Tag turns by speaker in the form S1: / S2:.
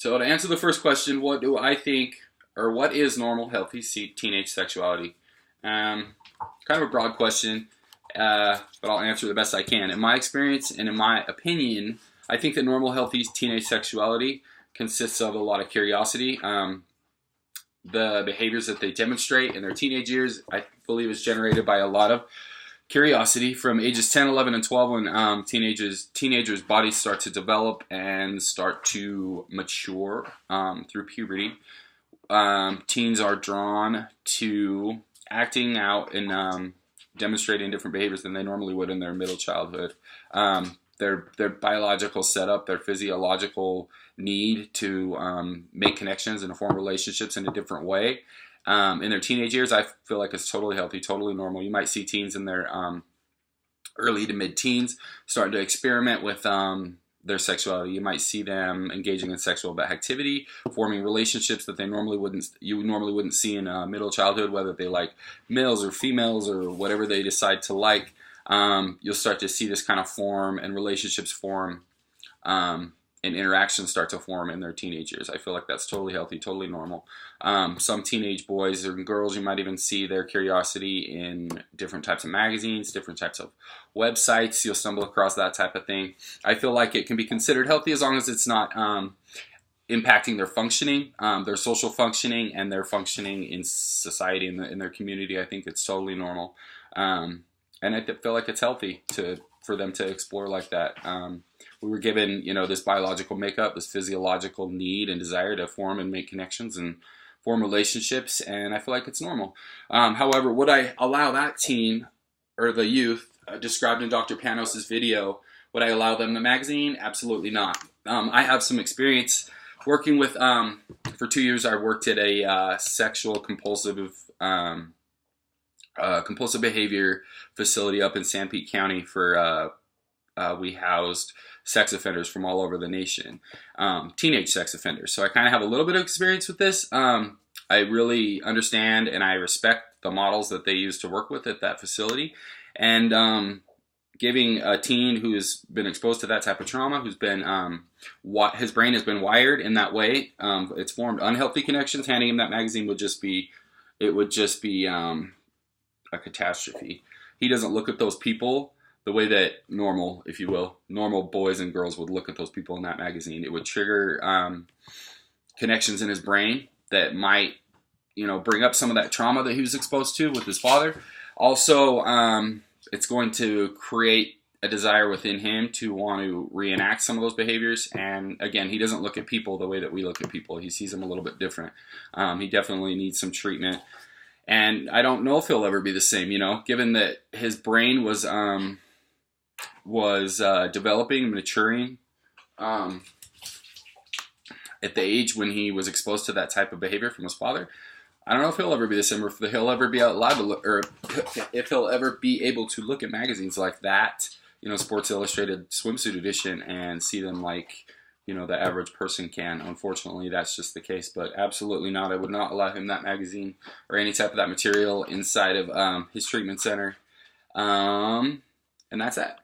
S1: So to answer the first question, what do I think, or what is normal, healthy teenage sexuality? Kind of a broad question, but I'll answer the best I can. In my experience and in my opinion, I think that normal, healthy teenage sexuality consists of a lot of curiosity. The behaviors that they demonstrate in their teenage years, I believe, is generated by a lot of curiosity from ages 10, 11, and 12 when teenagers' bodies start to develop and start to mature through puberty. Teens are drawn to acting out and demonstrating different behaviors than they normally would in their middle childhood. Their biological setup, their physiological need to make connections and form relationships in a different way. In their teenage years, I feel like it's totally healthy, totally normal. You might see teens in their early to mid-teens starting to experiment with their sexuality. You might see them engaging in sexual activity, forming relationships that you normally wouldn't see in middle childhood, whether they like males or females or whatever they decide to like. You'll start to see this kind of form and relationships form and interactions start to form in their teenage years. I feel like that's totally healthy, totally normal. Some teenage boys or girls, you might even see their curiosity in different types of magazines, different types of websites. You'll stumble across that type of thing. I feel like it can be considered healthy as long as it's not impacting their functioning, their social functioning, and their functioning in society, in their community. I think it's totally normal. And I feel like it's healthy for them to explore like that. We were given, this biological makeup, this physiological need and desire to form and make connections and form relationships, and I feel like it's normal. However, would I allow that teen or the youth described in Dr. Panos' video, would I allow them the magazine? Absolutely not. I have some experience working with, for 2 years I worked at a sexual compulsive behavior facility up in Sanpete County for we housed sex offenders from all over the nation, teenage sex offenders. So I kind of have a little bit of experience with this. I really understand and I respect the models that they use to work with at that facility. And giving a teen who's been exposed to that type of trauma, who's been his brain has been wired in that way, it's formed unhealthy connections. Handing him that magazine would just be a catastrophe. He doesn't look at those people the way that normal, if you will, normal boys and girls would look at those people in that magazine. It would trigger connections in his brain that might, bring up some of that trauma that he was exposed to with his father. Also, it's going to create a desire within him to want to reenact some of those behaviors. And again, he doesn't look at people the way that we look at people. He sees them a little bit different. He definitely needs some treatment. And I don't know if he'll ever be the same, given that his brain was developing and maturing at the age when he was exposed to that type of behavior from his father. I don't know if he'll ever be the same, or if he'll ever be allowed to look, or if he'll ever be able to look at magazines like that, Sports Illustrated swimsuit edition, and see them like, the average person can. Unfortunately, that's just the case, but absolutely not. I would not allow him that magazine or any type of that material inside of his treatment center. And that's that.